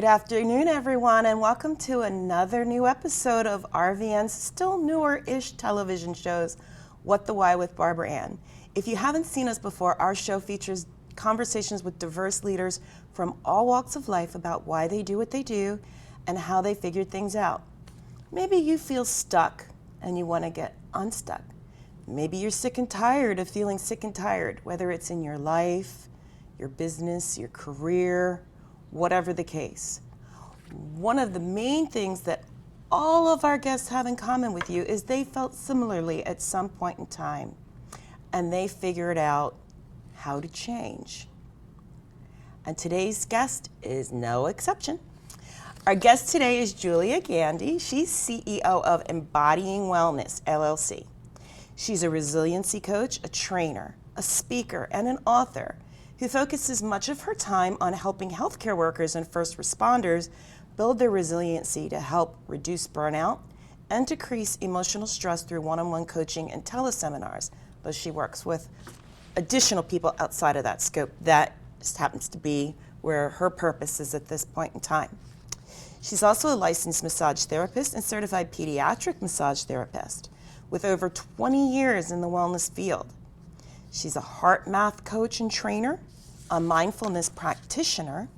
afternoon, everyone, and welcome to another new episode of RVN's still newer-ish television shows, What the Why with Barbara Ann. If you haven't seen us before, our show features conversations with diverse leaders from all walks of life about why they do what they do and how they figured things out. Maybe you feel stuck and you want to get unstuck. Maybe you're sick and tired of feeling sick and tired, whether it's in your life, your business, your career, whatever the case. One of the main things that all of our guests have in common with you is they felt similarly at some point in time, and they figured out how to change. And today's guest is no exception. Our guest today is Julia Gandy. She's CEO of Embodying Wellness, LLC. She's a resiliency coach, a trainer, a speaker, and an author who focuses much of her time on helping healthcare workers and first responders build their resiliency to help reduce burnout and decrease emotional stress through one-on-one coaching and teleseminars. Though she works with additional people outside of that scope. That just happens to be where her purpose is at this point in time. She's also a licensed massage therapist and certified pediatric massage therapist with over 20 years in the wellness field. She's a heart math coach and trainer, a mindfulness practitioner,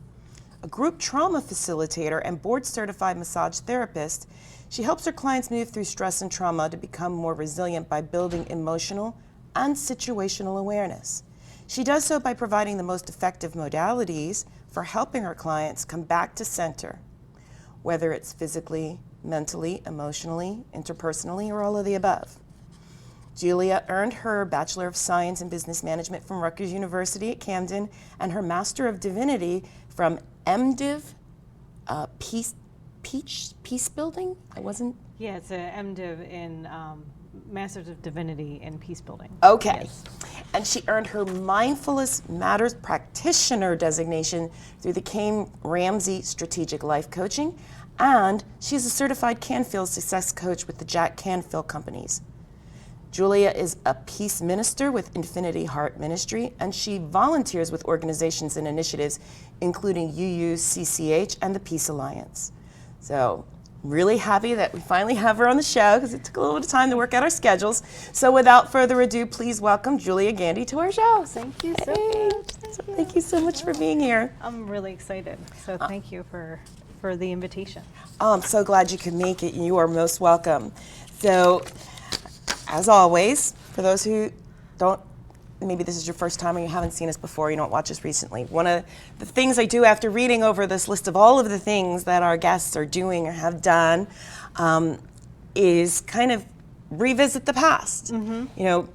a group trauma facilitator, and board-certified massage therapist. She helps her clients move through stress and trauma to become more resilient by building emotional and situational awareness. She does so by providing the most effective modalities for helping her clients come back to center, whether it's physically, mentally, emotionally, interpersonally, or all of the above. Julia earned her Bachelor of Science in Business Management from Rutgers University at Camden and her Master of Divinity from MDiv, Peace Building? Yeah, it's a MDiv in Masters of Divinity in Peace Building. Okay. Yes. And she earned her Mindfulness Matters Practitioner designation through the Kane Ramsey Strategic Life Coaching, and she's a certified Canfield Success Coach with the Jack Canfield Companies. Julia is a peace minister with Infinity Heart Ministry, and she volunteers with organizations and initiatives including UUCCH and the Peace Alliance. So really happy that we finally have her on the show because it took a little bit of time to work out our schedules. So without further ado, please welcome Julia Gandy to our show. Thank you so much. Thank you so much for being here. I'm really excited. So thank you for the invitation. Oh, I'm so glad you could make it. You are most welcome. So, as always, for those who don't, maybe this is your first time or you haven't seen us before, you don't watch us recently, one of the things I do after reading over this list of all of the things that our guests are doing or have done is kind of revisit the past. Mm-hmm. You know,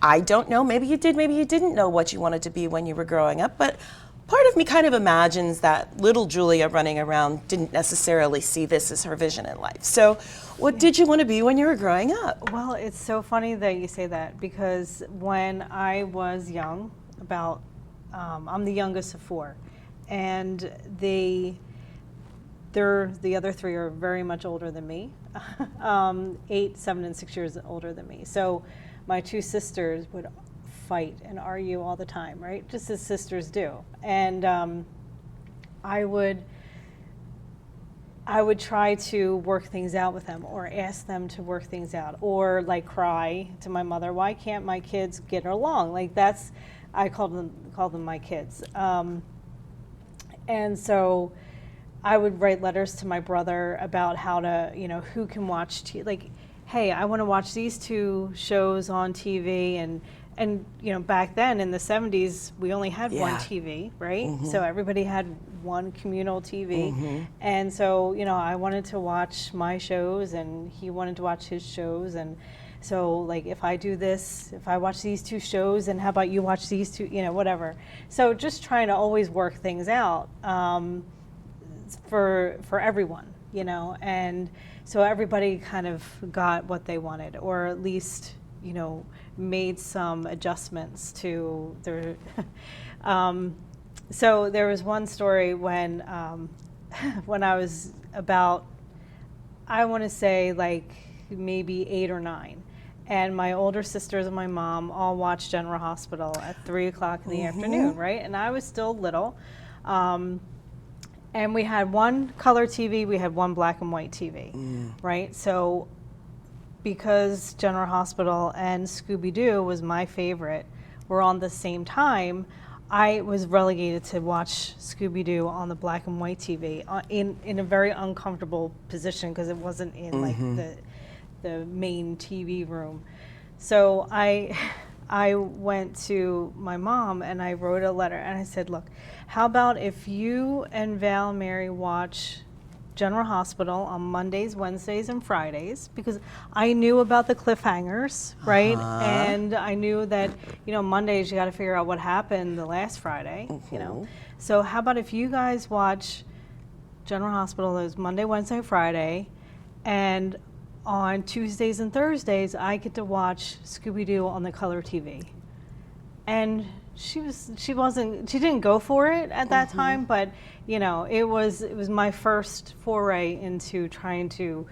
I don't know, maybe you did, maybe you didn't know what you wanted to be when you were growing up, but part of me kind of imagines that little Julia running around didn't necessarily see this as her vision in life. So what did you want to be when you were growing up? Well, it's so funny that you say that because when I was young, I'm the youngest of four, and the other three are very much older than me, 8, 7, and 6 years older than me. So my two sisters would fight and argue all the time, right? Just as sisters do. And I would try to work things out with them or ask them to work things out or like cry to my mother, why can't my kids get along? Like I called them my kids. And so I would write letters to my brother about how to, who can watch, like, hey, I want to watch these two shows on TV and back then in the 70s, we only had one TV, right? Mm-hmm. So everybody had one communal TV. Mm-hmm. And so, I wanted to watch my shows and he wanted to watch his shows. And so like, if I do this, if I watch these two shows, and how about you watch these two, whatever. So just trying to always work things out for everyone, and so everybody kind of got what they wanted, or at least, made some adjustments to their, so there was one story when I was about, I want to say like maybe 8 or 9, and my older sisters and my mom all watched General Hospital at 3 o'clock in the afternoon, right? And I was still little, And we had one color TV, we had one black and white TV, right? So because General Hospital and Scooby-Doo was my favorite, were on the same time, I was relegated to watch Scooby-Doo on the black and white TV in a very uncomfortable position because it wasn't in like the main TV room. So I went to my mom and I wrote a letter and I said, look, how about if you and Val and Mary watch General Hospital on Mondays, Wednesdays, and Fridays, because I knew about the cliffhangers, right? And I knew that, Mondays you got to figure out what happened the last Friday, So how about if you guys watch General Hospital those Monday, Wednesday, Friday, and on Tuesdays and Thursdays I get to watch Scooby-Doo on the color TV. And she didn't go for it at that time, but it was my first foray into trying to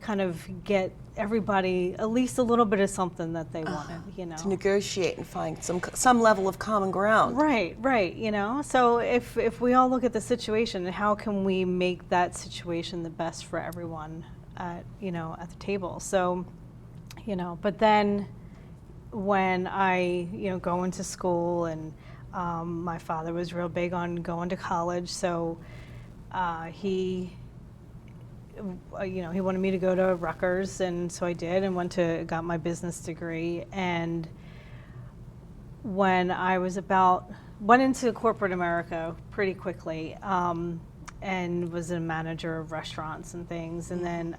kind of get everybody at least a little bit of something that they wanted, to negotiate and find some level of common ground. Right. So if we all look at the situation, how can we make that situation the best for everyone at the table? So but then when I go into school, and my father was real big on going to college, so he wanted me to go to Rutgers, and so I did, and got my business degree. And when I was went into corporate America pretty quickly, and was a manager of restaurants and things, and then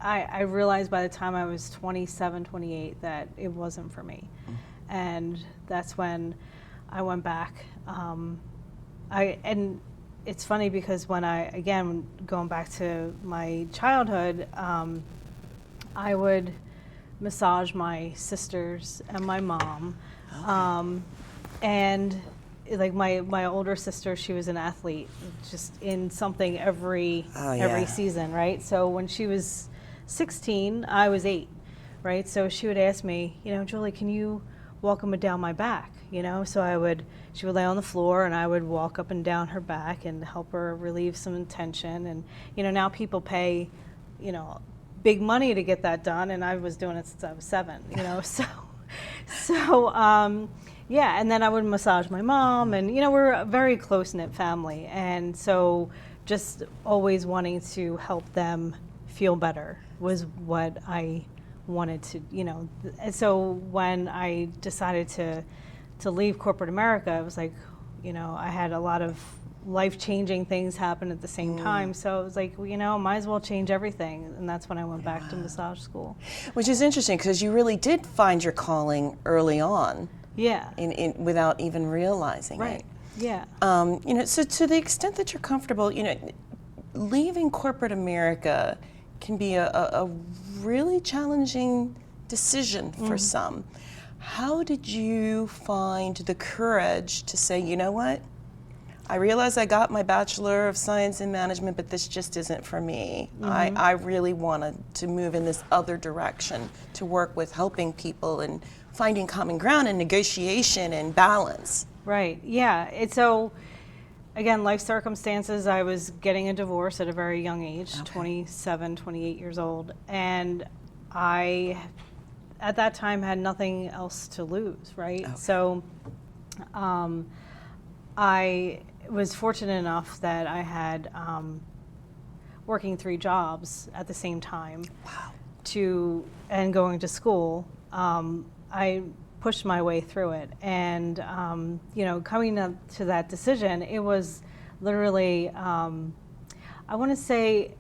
I realized by the time I was 27, 28 that it wasn't for me. And that's when I went back. And it's funny because when going back to my childhood, I would massage my sisters and my mom. And like my older sister, she was an athlete, just in something every season, right? So when she was 16, I was 8, right? So she would ask me, Julie, can you walk up and down my back? So she would lay on the floor and I would walk up and down her back and help her relieve some tension. And, now people pay, big money to get that done. And I was doing it since I was 7, yeah. And then I would massage my mom, and, we're a very close-knit family. And so just always wanting to help them feel better was what I wanted to, And so when I decided to leave corporate America, it was like, I had a lot of life-changing things happen at the same time. So it was like, might as well change everything. And that's when I went back to massage school. Which is interesting because you really did find your calling early on. Yeah. Without even realizing it. Right. Yeah. So to the extent that you're comfortable, leaving corporate America can be a really challenging decision for some. How did you find the courage to say, you know what? I realize I got my Bachelor of Science in Management, but this just isn't for me. I really wanted to move in this other direction, to work with helping people and finding common ground and negotiation and balance. Right, yeah. So, again, life circumstances, I was getting a divorce at a very young age, 27, 28 years old. And I, at that time, had nothing else to lose, right? Okay. So I was fortunate enough that I had working 3 jobs at the same time. Wow. And going to school. I pushed my way through it, and coming up to that decision, it was literally, I want to say,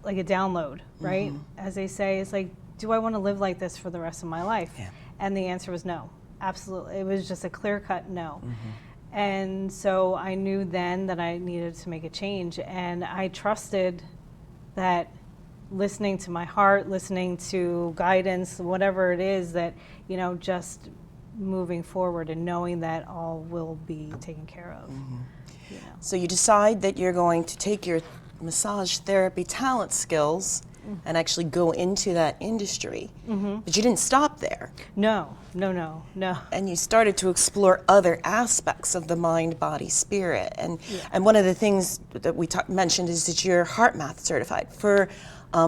like a download, right? As they say, it's like, do I want to live like this for the rest of my life? Yeah. And the answer was no, absolutely. It was just a clear-cut no. And so I knew then that I needed to make a change, and I trusted that listening to my heart, listening to guidance, whatever it is, that, just moving forward and knowing that all will be taken care of. So you decide that you're going to take your massage therapy talent skills and actually go into that industry. But you didn't stop there. No. And you started to explore other aspects of the mind, body, spirit. And one of the things that we mentioned is that you're HeartMath certified. For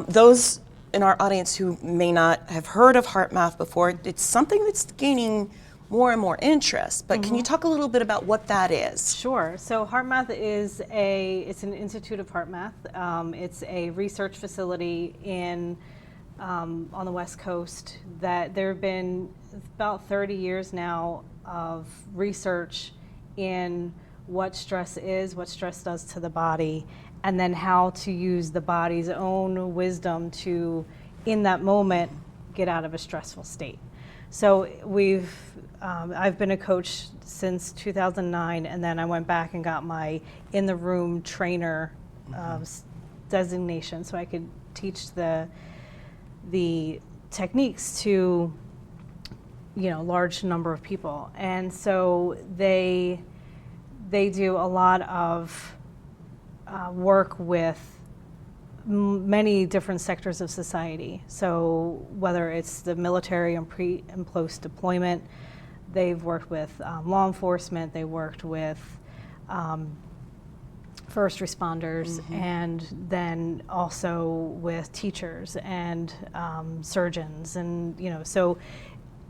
those in our audience who may not have heard of HeartMath before, it's something that's gaining more and more interest. But can you talk a little bit about what that is? Sure. So HeartMath is it's an Institute of HeartMath. It's a research facility on the West Coast that there have been about 30 years now of research in what stress is, what stress does to the body, and then how to use the body's own wisdom to, in that moment, get out of a stressful state. So I've been a coach since 2009, and then I went back and got my in-the-room trainer designation, so I could teach the techniques to large number of people. And so they do a lot of work with many different sectors of society. So whether it's the military and pre and post deployment, they've worked with law enforcement, they worked with first responders, and then also with teachers and surgeons, and so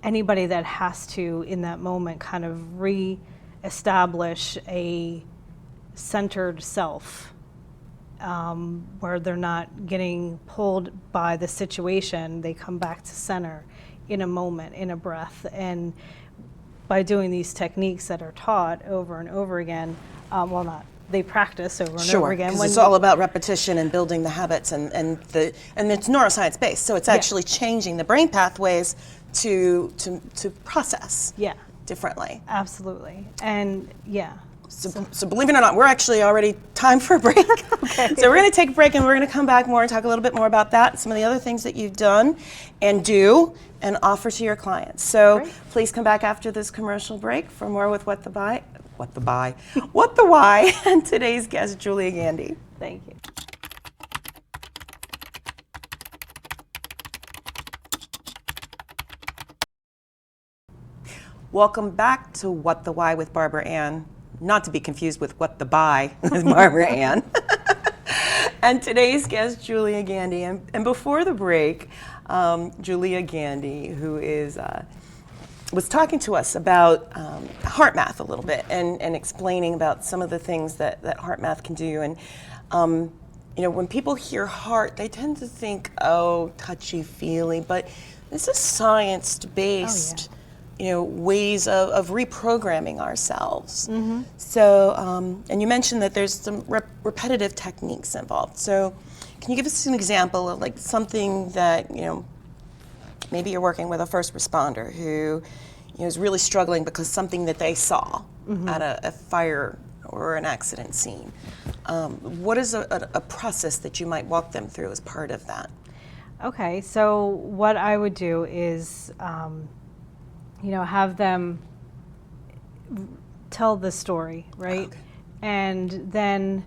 anybody that has to, in that moment, kind of re-establish a centered self, where they're not getting pulled by the situation, they come back to center in a moment, in a breath. And by doing these techniques that are taught over and over again, they practice over and over again. Because it's all about repetition and building the habits, and it's neuroscience based, so it's actually changing the brain pathways to process differently. Absolutely. And So believe it or not, we're actually already time for a break. So we're going to take a break, and we're going to come back more and talk a little bit more about that and some of the other things that you've done and do and offer to your clients. So please come back after this commercial break for more with What the Why, and today's guest, Julia Gandy. Thank you. Welcome back to What the Why with Barbara Ann. Not to be confused with What the Buy with Barbara Ann. And today's guest, Julia Gandy. And before the break, Julia Gandy, who was talking to us about HeartMath a little bit, and explaining about some of the things that HeartMath can do. And when people hear heart, they tend to think, oh, touchy-feely, but this is science-based. Ways of reprogramming ourselves. So, and you mentioned that there's some repetitive techniques involved. So, can you give us an example of like something that, maybe you're working with a first responder who, is really struggling because something that they saw at a fire or an accident scene. What is a process that you might walk them through as part of that? Okay, so what I would do is, have them tell the story, right? Okay. And then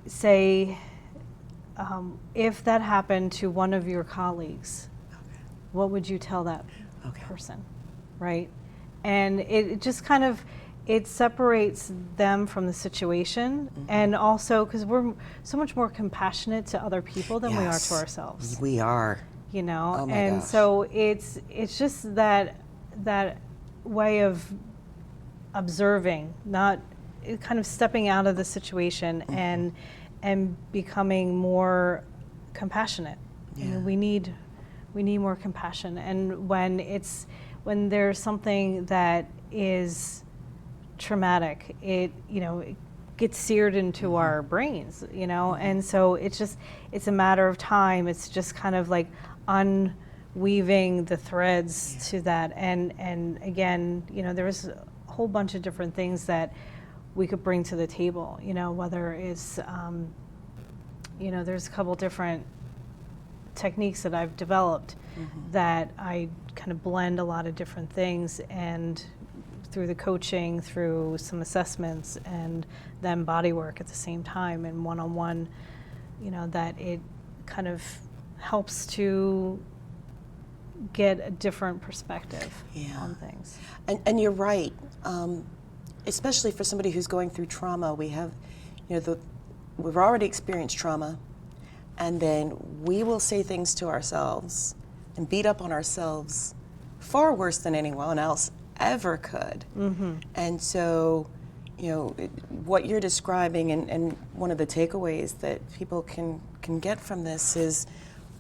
say, if that happened to one of your colleagues, what would you tell that person, right? And it just kind of, it separates them from the situation, and also because we're so much more compassionate to other people than we are to ourselves. We are. Oh my and gosh. So it's just that way of observing, not kind of stepping out of the situation and becoming more compassionate. We need more compassion. And when there's something that is traumatic, it gets seared into our brains, and so it's a matter of time. It's just kind of like unweaving the threads to that, and again, there's a whole bunch of different things that we could bring to the table, whether it's there's a couple different techniques that I've developed that I kind of blend a lot of different things, and through the coaching, through some assessments, and then body work at the same time, and one-on-one that it kind of helps to get a different perspective on things. And you're right, especially for somebody who's going through trauma. We have, we've already experienced trauma, and then we will say things to ourselves and beat up on ourselves far worse than anyone else ever could. And so, what you're describing, and one of the takeaways that people can get from this is,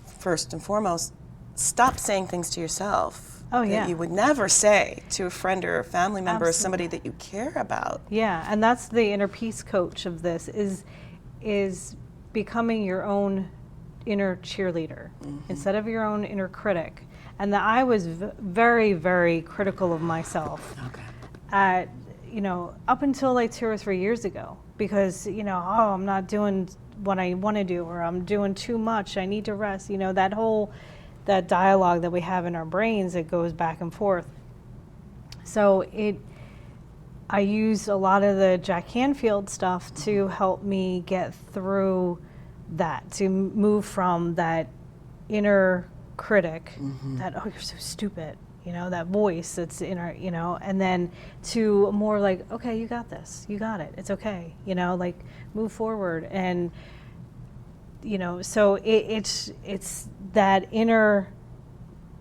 first and foremost, stop saying things to yourself that you would never say to a friend or a family member or somebody that you care about. Yeah, and that's the inner peace coach of this, is becoming your own inner cheerleader instead of your own inner critic. And that I was very, very critical of myself at, up until like 2 or 3 years ago, because, I'm not doing what I want to do, or I'm doing too much, I need to rest, that dialogue that we have in our brains that goes back and forth. So I used a lot of the Jack Canfield stuff to help me get through that, to move from that inner critic, that, oh, you're so stupid, that voice that's in our, and then to more like, okay, you got this, you got it, it's okay, like move forward. And, so it's that inner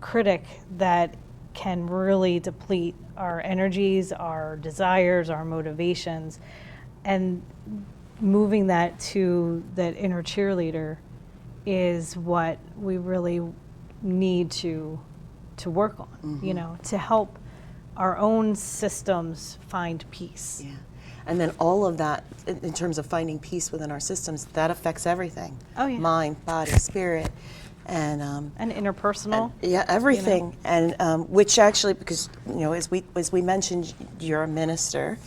critic that can really deplete our energies, our desires, our motivations, and moving that to that inner cheerleader is what we really need to work on, to help our own systems find peace. Yeah. And then all of that, in terms of finding peace within our systems, that affects everything. Oh, yeah. Mind, body, spirit, and interpersonal. Everything. And which actually, because as we mentioned, you're a minister,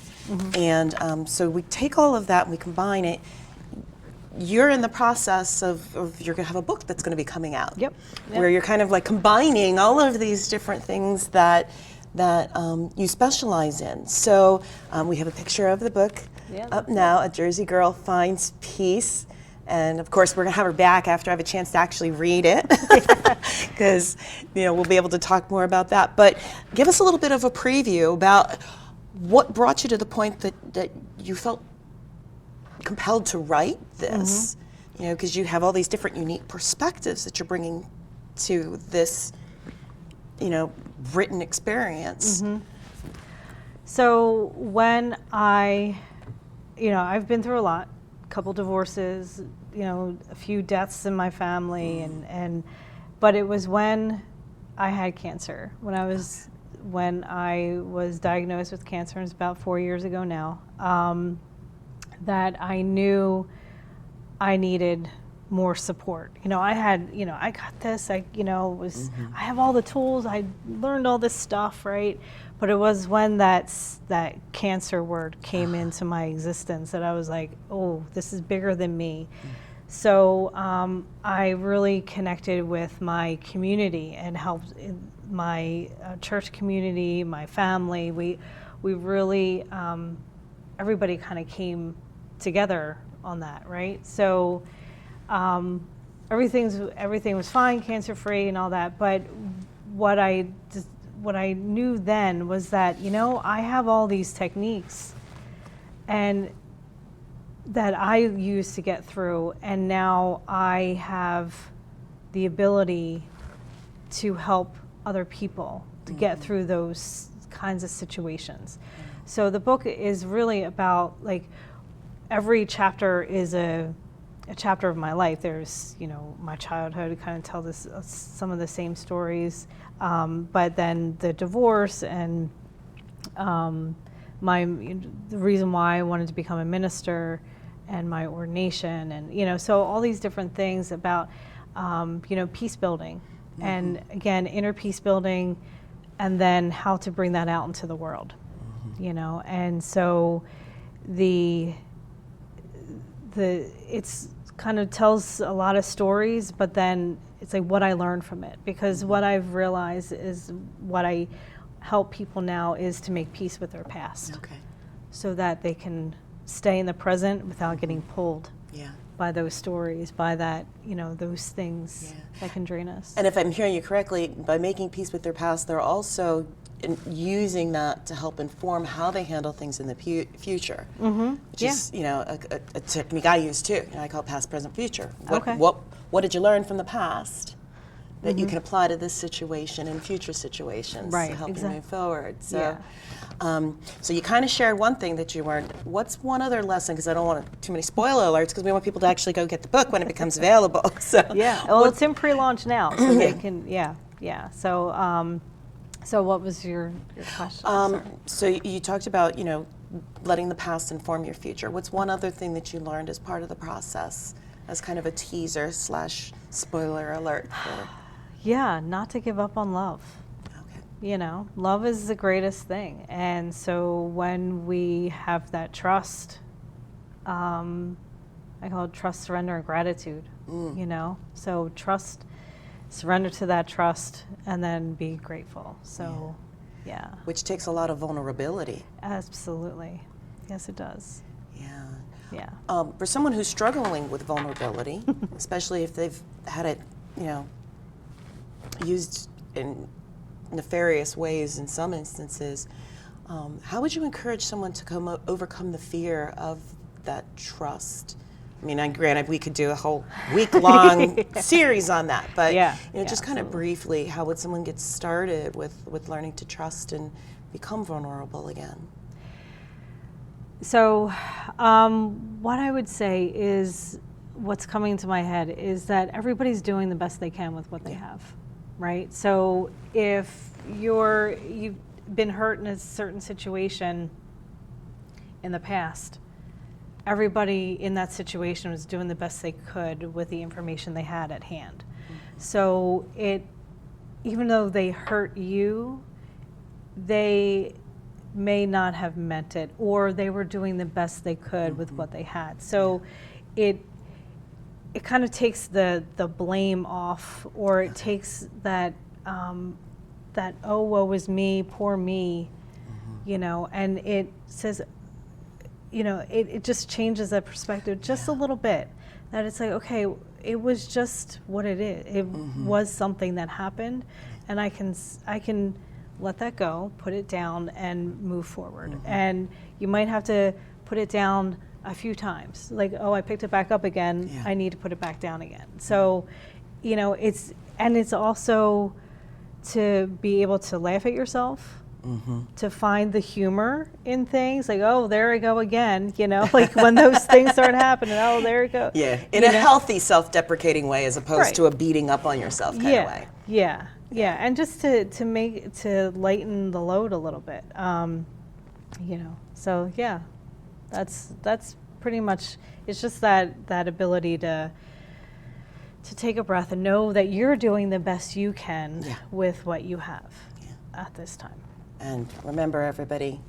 and so we take all of that and we combine it. You're in the process of you're going to have a book that's going to be coming out. Yep. Where you're kind of like combining all of these different things that you specialize in. So we have a picture of the book up now, A Jersey Girl Finds Peace. And of course, we're going to have her back after I have a chance to actually read it, because we'll be able to talk more about that. But give us a little bit of a preview about what brought you to the point that you felt compelled to write this, because you have all these different unique perspectives that you're bringing to this, written experience. So when I've been through a lot, a couple divorces, a few deaths in my family, but it was when I had cancer, when I was diagnosed with cancer, and it's about 4 years ago now, that I knew I needed more support. I had, I got this, I have all the tools, I learned all this stuff, right? But it was when that cancer word came into my existence that I was like, oh, this is bigger than me. So I really connected with my community and helped my church community, my family. We really, everybody kind of came together on that, right? So everything was fine, cancer-free and all that, but what I knew then was that, I have all these techniques and that I used to get through, and now I have the ability to help other people to get through those kinds of situations. So the book is really about, like, every chapter is a chapter of my life. There's, my childhood, kind of tell this some of the same stories, but then the divorce and the reason why I wanted to become a minister and my ordination, and so all these different things about peace building, and again, inner peace building, and then how to bring that out into the world, and so it's kind of tells a lot of stories, but then it's like what I learned from it, because what I've realized is what I help people now is to make peace with their past, so that they can stay in the present without getting pulled those stories, by that, those things that can drain us. And if I'm hearing you correctly, by making peace with their past, they're also using that to help inform how they handle things in the future, which is, a technique I use too. I call it past, present, future. What did you learn from the past that you can apply to this situation and future situations to help you move forward? So, so you kind of shared one thing that you learned. What's one other lesson? Because I don't want too many spoiler alerts, because we want people to actually go get the book when it becomes available. So well, it's in pre-launch now, so they can, So what was your question? So you talked about, letting the past inform your future. What's one other thing that you learned as part of the process, as kind of a teaser / spoiler alert for? Not to give up on love. Okay. Love is the greatest thing. And so when we have that trust, I call it trust, surrender, and gratitude, So trust, surrender to that trust, and then be grateful. So, Which takes a lot of vulnerability. Absolutely. Yes, it does. Yeah. For someone who's struggling with vulnerability, especially if they've had it, used in nefarious ways in some instances, how would you encourage someone to overcome the fear of that trust? I mean, granted, we could do a whole week-long series on that, but just kind of briefly, how would someone get started with learning to trust and become vulnerable again? So, what I would say is, what's coming to my head is that everybody's doing the best they can with what they have, right? So, if you've been hurt in a certain situation in the past, everybody in that situation was doing the best they could with the information they had at hand. So even though they hurt you, they may not have meant it, or they were doing the best they could with what they had. So it kind of takes the blame off, or it takes that oh, woe is me, poor me, and it says, it just changes that perspective just a little bit. That it's like, okay, it was just what it is. It was something that happened, and I can let that go, put it down, and move forward. And you might have to put it down a few times. Like, oh, I picked it back up again. I need to put it back down again. So, it's also to be able to laugh at yourself. To find the humor in things, like, oh, there I go again, like when those things start happening, oh, there you go. In a healthy, self-deprecating way, as opposed to a beating up on yourself kind of way. And just to lighten the load a little bit, So that's pretty much. It's just that ability to take a breath and know that you're doing the best you can with what you have at this time. And remember, everybody,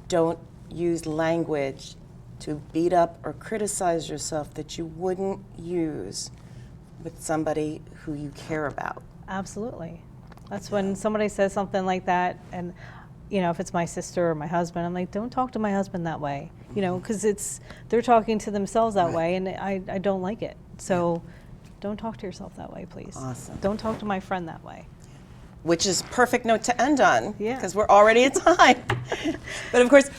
don't use language to beat up or criticize yourself that you wouldn't use with somebody who you care about. Absolutely. That's when somebody says something like that, and if it's my sister or my husband, I'm like, don't talk to my husband that way, because they're talking to themselves that way, and I don't like it. So don't talk to yourself that way, please. Awesome. Don't talk to my friend that way. Which is perfect note to end on, because we're already at time. But of course,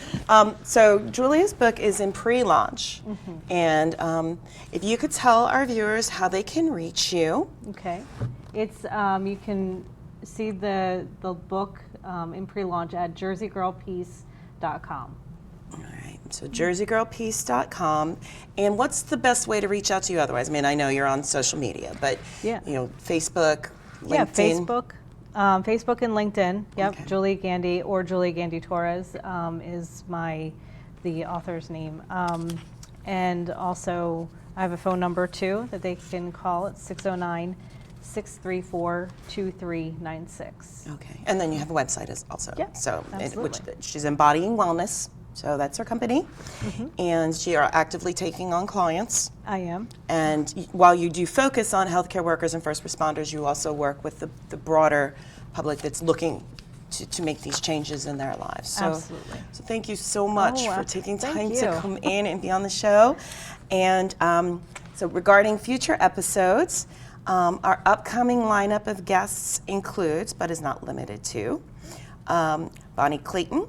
so Julia's book is in pre-launch, and if you could tell our viewers how they can reach you. Okay, it's you can see the book in pre-launch at jerseygirlpeace.com. All right, so jerseygirlpeace.com. And what's the best way to reach out to you otherwise? I mean, I know you're on social media, but Facebook, LinkedIn. Facebook and LinkedIn. Yep, Okay. Julia Gandy or Julia Gandy Torres is the author's name. And also, I have a phone number too that they can call at 609-634-2396. Okay, and then you have a website also. Yep, so absolutely. which she's Embodying Wellness. So that's her company, and she are actively taking on clients. I am. And while you do focus on healthcare workers and first responders, you also work with the broader public that's looking to make these changes in their lives. So, Absolutely. So thank you so much for taking time thank to you. come in and be on the show. And so regarding future episodes, our upcoming lineup of guests includes, but is not limited to, Bonnie Clayton,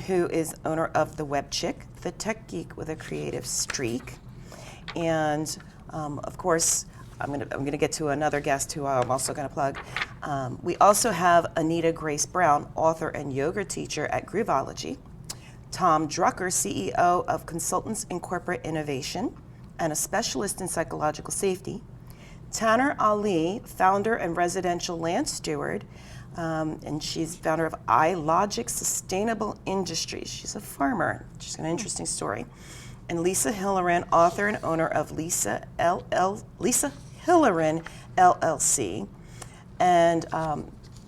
who is owner of The Web Chick, the tech geek with a creative streak. And of course, I'm gonna get to another guest who I'm also gonna plug. We also have Anita Grace Brown, author and yoga teacher at Groovology. Tom Drucker, CEO of Consultants in Corporate Innovation and a specialist in psychological safety. Tanner Ali, founder and residential land steward, and she's founder of iLogic Sustainable Industries. She's a farmer. She's got an interesting story. And Lisa Hillerin, author and owner of Lisa Hillerin LLC. And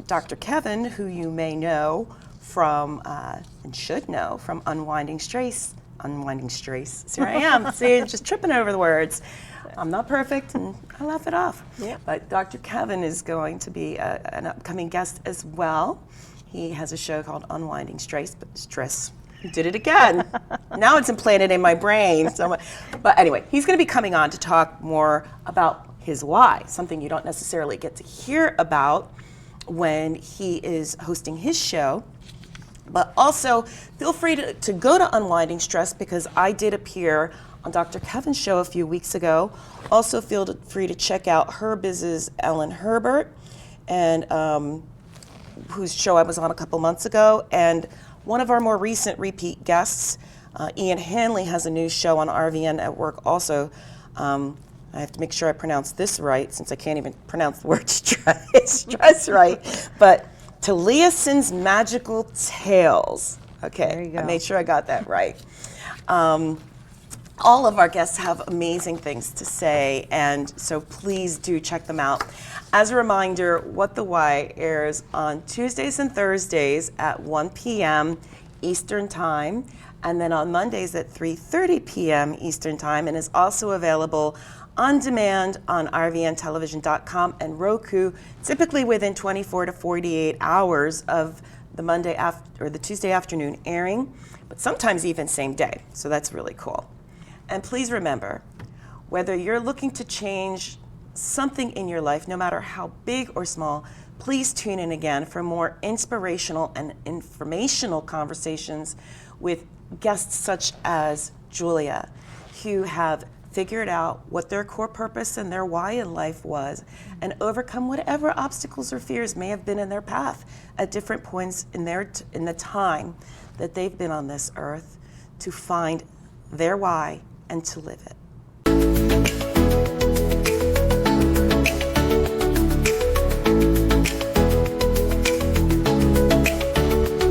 Dr. Kevin, who you may know from, and should know from Unwinding Strays. Here I am. See, just tripping over the words. I'm not perfect, and I laugh it off. Yep. But Dr. Kevin is going to be an upcoming guest as well. He has a show called Unwinding Strays, but Stress. You did it again. Now it's implanted in my brain. But anyway, he's going to be coming on to talk more about his why, something you don't necessarily get to hear about when he is hosting his show. But also, feel free to go to Unwinding Stress, because I did appear on Dr. Kevin's show a few weeks ago. Also, feel free to check out Her Biz's Ellen Herbert, and whose show I was on a couple months ago. And one of our more recent repeat guests, Ian Hanley, has a new show on RVN Network also. I have to make sure I pronounce this right, since I can't even pronounce the word stress right. But Taliesin's Magical Tales. Okay, There you go. I made sure I got that right. All of our guests have amazing things to say, and so please do check them out. As a reminder, What the Why airs on Tuesdays and Thursdays at 1 p.m. Eastern Time, and then on Mondays at 3:30 p.m. Eastern Time, and is also available on demand on rvntelevision.com and Roku, typically within 24 to 48 hours of the the Tuesday afternoon airing, but sometimes even same day. So that's really cool. And please remember, whether you're looking to change something in your life, no matter how big or small, please tune in again for more inspirational and informational conversations with guests such as Julia, who have figured out what their core purpose and their why in life was, and overcome whatever obstacles or fears may have been in their path at different points in the time that they've been on this earth, to find their why and to live it.